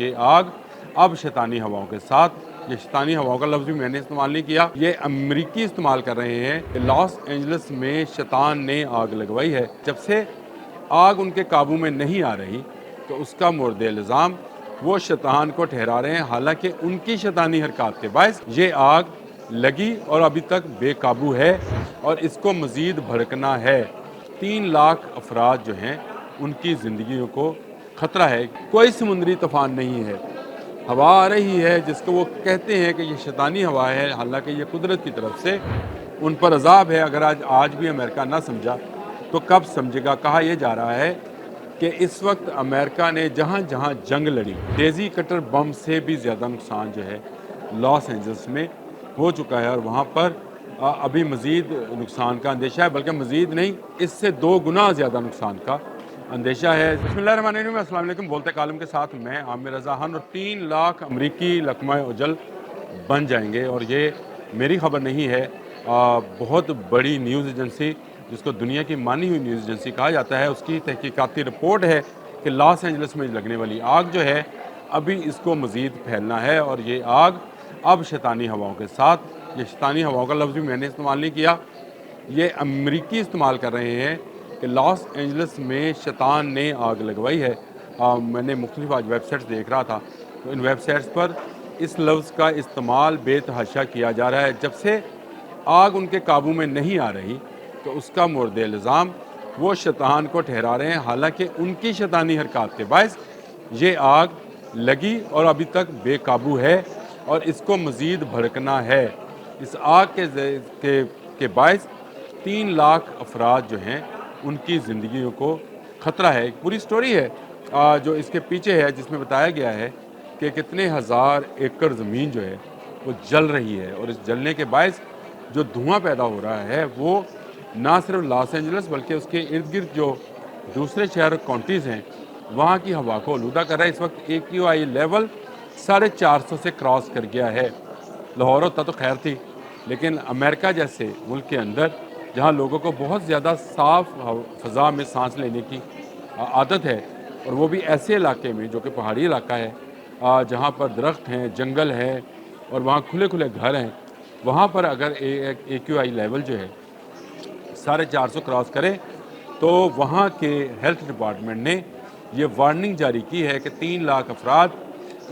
ये आग अब शैतानी हवाओं के साथ, ये शैतानी हवाओं का लफ्ज़ भी मैंने इस्तेमाल नहीं किया, ये अमरीकी इस्तेमाल कर रहे हैं। लॉस एंजलिस में शैतान ने आग लगवाई है। जब से आग उनके काबू में नहीं आ रही तो उसका मोर्द इल्ज़ाम वो शैतान को ठहरा रहे हैं, हालांकि उनकी शैतानी हरकत के बायस ये आग लगी और अभी तक बेकाबू है और इसको मज़ीद भड़कना है। 3 लाख अफराद जो हैं उनकी ज़िंदगियों को ख़तरा है। कोई समुद्री तूफ़ान नहीं है, हवा आ रही है जिसको वो कहते हैं कि ये शैतानी हवा है, हालांकि ये कुदरत की तरफ से उन पर अजाब है। अगर आज भी अमेरिका ना समझा तो कब समझेगा। कहा यह जा रहा है कि इस वक्त अमेरिका ने जहाँ जहाँ जंग लड़ी, डेज़ी कटर बम से भी ज़्यादा नुकसान जो है लॉस एंजल्स में हो चुका है और वहाँ पर अभी मज़ीद नुकसान का अंदेशा है, बल्कि मज़ीद नहीं, इससे 2 गुना ज़्यादा नुकसान का अंदेशा है। बिस्मिल्लाहिर्रहमानिर्रहीम, अस्सलाम वालेकुम। बोलते कालम के साथ मैं आमिर रज़ा खान। और 3 लाख अमरीकी लकमा उजल बन जाएंगे और ये मेरी खबर नहीं है, बहुत बड़ी न्यूज़ एजेंसी जिसको दुनिया की मानी हुई न्यूज़ एजेंसी कहा जाता है, उसकी तहकीकाती रिपोर्ट है कि लॉस एंजलिस में लगने वाली आग जो है अभी इसको मज़ीद फैलना है और ये आग अब शैतानी हवाओं के साथ, ये शैतानी हवाओं का लफ्ज़ भी मैंने इस्तेमाल नहीं किया, ये अमरीकी इस्तेमाल कर रहे हैं कि लॉस एंजलिस में शैतान ने आग लगवाई है। मैंने मुख्तलिफ आज वेबसाइट्स देख रहा था तो इन वेबसाइट्स पर इस लफ्ज़ का इस्तेमाल बेतहाशा किया जा रहा है। जब से आग उनके काबू में नहीं आ रही तो उसका मोर्द इल्ज़ाम वो शैतान को ठहरा रहे हैं, हालांकि उनकी शैतानी हरकत के बायस ये आग लगी और अभी तक बेकाबू है और इसको मज़ीद भड़कना है। इस आग के बायस 3 लाख अफराद जो हैं उनकी ज़िंदगियों को ख़तरा है। एक पूरी स्टोरी है जो इसके पीछे है, जिसमें बताया गया है कि कितने हज़ार एकड़ ज़मीन जो है वो जल रही है और इस जलने के बायस जो धुआं पैदा हो रहा है वो ना सिर्फ लॉस एंजलिस बल्कि उसके इर्द गिर्द जो दूसरे शहर काउंटीज़ हैं वहाँ की हवा को आलूदा कर रहा है। इस वक्त AQI लेवल 450 से क्रॉस कर गया है। लाहौर होता तो खैर थी, लेकिन अमेरिका जैसे मुल्क के अंदर जहाँ लोगों को बहुत ज़्यादा साफ़ फ़ज़ा में सांस लेने की आदत है और वो भी ऐसे इलाके में जो कि पहाड़ी इलाका है, जहाँ पर दरख्त हैं, जंगल है और वहाँ खुले खुले घर हैं, वहाँ पर अगर AQI लेवल जो है 450 क्रॉस करे तो वहाँ के हेल्थ डिपार्टमेंट ने ये वार्निंग जारी की है कि 3 लाख अफराद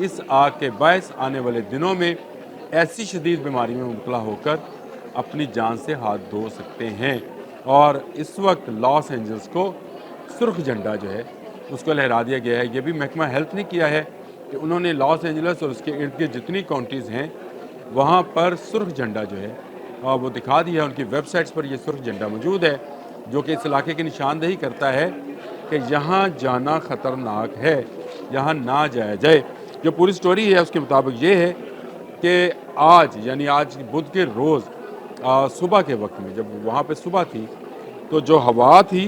इस आग के बायस आने वाले दिनों में ऐसी शदीद बीमारी में मुबतला होकर अपनी जान से हाथ धो सकते हैं। और इस वक्त लॉस एंजल्स को सुर्ख झंडा जो है उसको लहरा दिया गया है। ये भी महकमा हेल्थ ने किया है कि उन्होंने लॉस एंजल्स और उसके इर्द गिर्द जितनी काउंटीज़ हैं वहाँ पर सुर्ख झंडा जो है वो दिखा दिया है। उनकी वेबसाइट्स पर ये सुर्ख झंडा मौजूद है जो कि इस इलाके की निशानदेही करता है कि यहाँ जाना ख़तरनाक है, यहाँ ना जाया जाए। जो पूरी स्टोरी है उसके मुताबिक ये है कि आज यानी आज बुध के रोज़ सुबह के वक्त में जब वहाँ पे सुबह थी तो जो हवा थी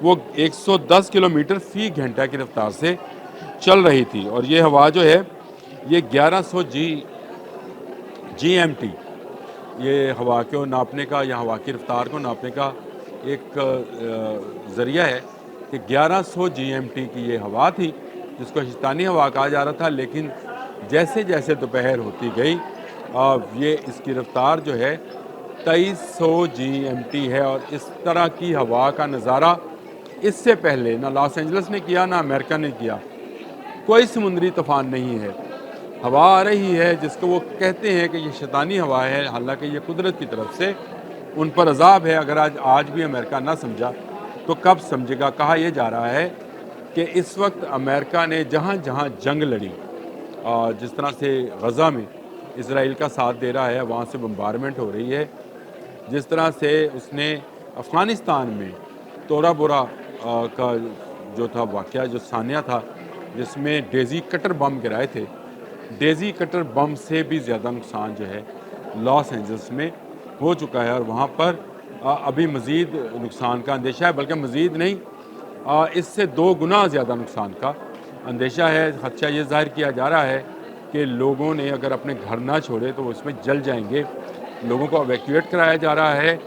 वो 110 किलोमीटर फ़ी घंटा की रफ्तार से चल रही थी और ये हवा जो है ये 1100 GMT ये हवा को नापने का या हवा की रफ्तार को नापने का एक ज़रिया है कि 1100 GMT की ये हवा थी जिसको शैतानी हवा कहा जा रहा था। लेकिन जैसे जैसे दोपहर होती गई ये इसकी रफ्तार जो है 2300 GMT है और इस तरह की हवा का नज़ारा इससे पहले ना लॉस एंजलिस ने किया ना अमेरिका ने किया। कोई समुद्री तूफ़ान नहीं है, हवा आ रही है जिसको वो कहते हैं कि ये शैतानी हवा है, हालांकि ये कुदरत की तरफ से उन पर अजाब है। अगर आज भी अमेरिका ना समझा तो कब समझेगा। कहा यह जा रहा है कि इस वक्त अमेरिका ने जहाँ जहाँ जंग लड़ी, जिस तरह से गज़ा में इसराइल का साथ दे रहा है, वहाँ से बम्बारमेंट हो रही है, जिस तरह से उसने अफ़गानिस्तान में तोरा बोरा का जो था वाक़या जो सानिया था जिसमें डेज़ी कटर बम गिराए थे, डेज़ी कटर बम से भी ज़्यादा नुकसान जो है लॉस एंजल्स में हो चुका है और वहाँ पर अभी मज़ीद नुकसान का अंदेशा है, बल्कि मज़ीद नहीं, इससे 2 गुना ज़्यादा नुकसान का अंदेशा है। ख़दशा ये ज़ाहिर किया जा रहा है कि लोगों ने अगर अपने घर ना छोड़े तो वो इसमें जल जाएंगे। लोगों को एवैक्यूएट कराया जा रहा है।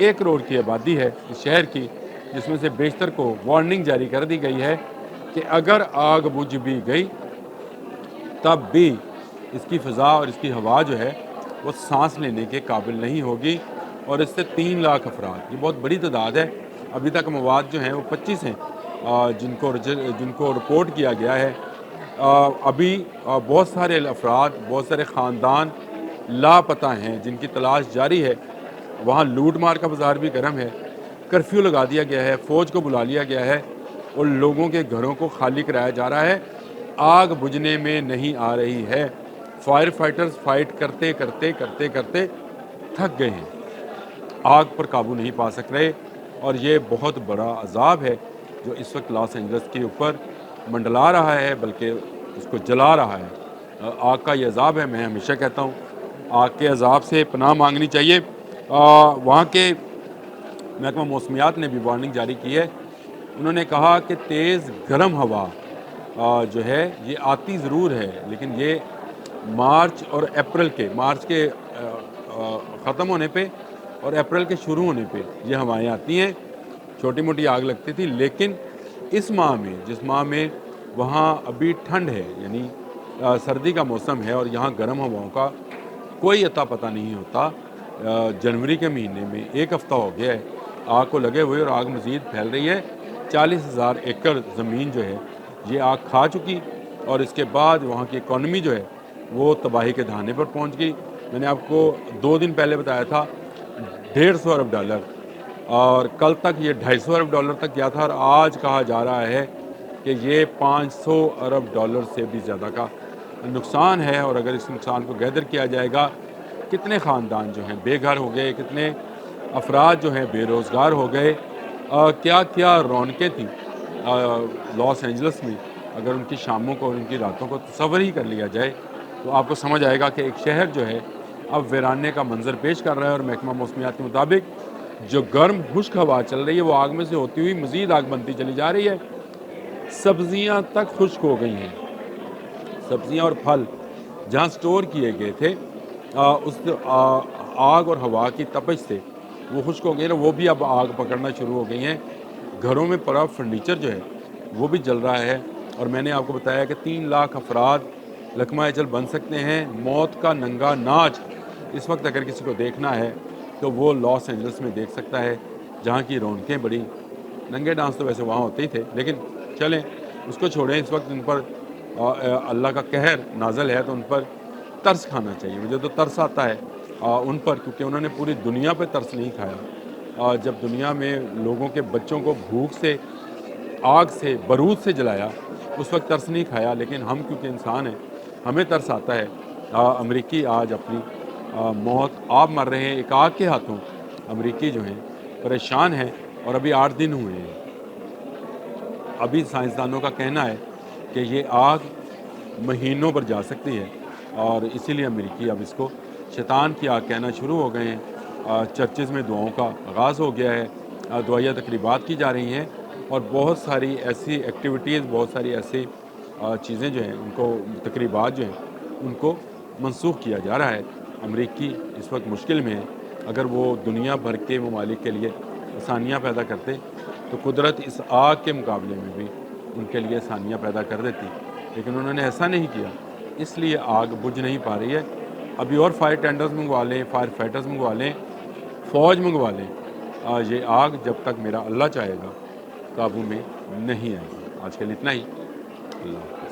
1 करोड़ की आबादी है इस शहर की, जिसमें से बेशतर को वार्निंग जारी कर दी गई है कि अगर आग बुझ भी गई तब भी इसकी फ़ज़ा और इसकी हवा जो है वो सांस लेने के काबिल नहीं होगी। और इससे 3 लाख अफराद, ये बहुत बड़ी तादाद है। अभी तक मवाद जो हैं वो 25 हैं जिनको रिपोर्ट किया गया है। अभी बहुत सारे अफराद, बहुत सारे ख़ानदान लापता हैं जिनकी तलाश जारी है। वहाँ लूट मार का बाज़ार भी गर्म है। कर्फ्यू लगा दिया गया है, फ़ौज को बुला लिया गया है और लोगों के घरों को खाली कराया जा रहा है। आग बुझने में नहीं आ रही है। फायर फाइटर्स फाइट करते करते करते करते थक गए हैं, आग पर काबू नहीं पा सक रहे। और ये बहुत बड़ा अजाब है जो इस वक्त लॉस एंजल्स के ऊपर मंडला रहा है, बल्कि उसको जला रहा है। आग का ये अजाब है। मैं हमेशा कहता हूँ आग के अजाब से पनाह मांगनी चाहिए। वहाँ के महकमा मौसमियात ने भी वार्निंग जारी की है। उन्होंने कहा कि तेज़ गर्म हवा जो है ये आती ज़रूर है, लेकिन ये मार्च के ख़त्म होने पे और अप्रैल के शुरू होने पे ये हवाएं आती हैं। छोटी मोटी आग लगती थी, लेकिन इस माह में, जिस माह में वहाँ अभी ठंड है, यानी सर्दी का मौसम है और यहाँ गर्म हवाओं का कोई अता पता नहीं होता। जनवरी के महीने में 1 हफ़्ता हो गया है आग को लगे हुए और आग मज़ीद फैल रही है। 40,000 एकड़ ज़मीन जो है ये आग खा चुकी और इसके बाद वहाँ की इकॉनमी जो है वो तबाही के दहाने पर पहुँच गई। मैंने आपको 2 दिन पहले बताया था $150 अरब, और कल तक ये $250 अरब तक गया था और आज कहा जा रहा है कि ये $500 अरब से भी ज़्यादा का नुकसान है। और अगर इस नुकसान को गैदर किया जाएगा, कितने ख़ानदान जो हैं बेघर हो गए, कितने अफराद जो हैं बेरोज़गार हो गए, क्या क्या रौनकें थी लॉस एंजल्स में, अगर उनकी शामों को और उनकी रातों को तस्वर ही कर लिया जाए तो आपको समझ आएगा कि एक शहर जो है अब वीराने का मंजर पेश कर रहा है। और महकमा मौसमियात के मुताबिक जो गर्म खुश्क हवा चल रही है वो आग में से होती हुई मज़ीद आग बनती चली जा रही है। सब्जियां तक खुश्क हो गई हैं। सब्जियां और फल जहां स्टोर किए गए थे उस आग और हवा की तपिश से वो खुश्क हो गए ना, वो भी अब आग पकड़ना शुरू हो गई हैं। घरों में पड़ा फर्नीचर जो है वो भी जल रहा है। और मैंने आपको बताया कि 3 लाख अफराद लकमा अजल बन सकते हैं। मौत का नंगा नाच इस वक्त अगर किसी को देखना है तो वो लॉस एंजल्स में देख सकता है, जहाँ की रौनकें बड़ी। नंगे डांस तो वैसे वहाँ होते ही थे, लेकिन चलें उसको छोड़ें। इस वक्त उन पर अल्लाह का कहर नाज़ल है तो उन पर तरस खाना चाहिए। मुझे तो तरस आता है उन पर, क्योंकि उन्होंने पूरी दुनिया पर तरस नहीं खाया। जब दुनिया में लोगों के बच्चों को भूख से, आग से, बारूद से जलाया, उस वक्त तरस नहीं खाया। लेकिन हम क्योंकि इंसान हैं, हमें तरस आता है। अमरीकी आज अपनी मौत आप मर रहे हैं एक आग के हाथों। अमरीकी जो हैं परेशान हैं और अभी 8 दिन हुए हैं। अभी साइंसदानों का कहना है कि ये आग महीनों पर जा सकती है और इसीलिए अमरीकी अब इसको शैतान की आग कहना शुरू हो गए हैं। चर्चेज़ में दुआओं का आगाज़ हो गया है, दुआया तकरीबात की जा रही हैं और बहुत सारी ऐसी एक्टिविटीज़, बहुत सारी ऐसी चीज़ें जो हैं उनको, तकरीबात जो हैं उनको मनसूख किया जा रहा है। अमरीकी इस वक्त मुश्किल में है। अगर वो दुनिया भर के ममालिक के लिए आसानियाँ पैदा करते तो कुदरत इस आग के मुकाबले में भी उनके लिए आसानियाँ पैदा कर देती, लेकिन उन्होंने ऐसा नहीं किया, इसलिए आग बुझ नहीं पा रही है। अभी और फायर टेंडर्स मंगवा लें, फायर फाइटर्स मंगवा लें, फ़ौज मंगवा लें, ये आग जब तक मेरा अल्लाह चाहेगा काबू में नहीं आएगी। आज के लिए इतना ही। अल्लाह।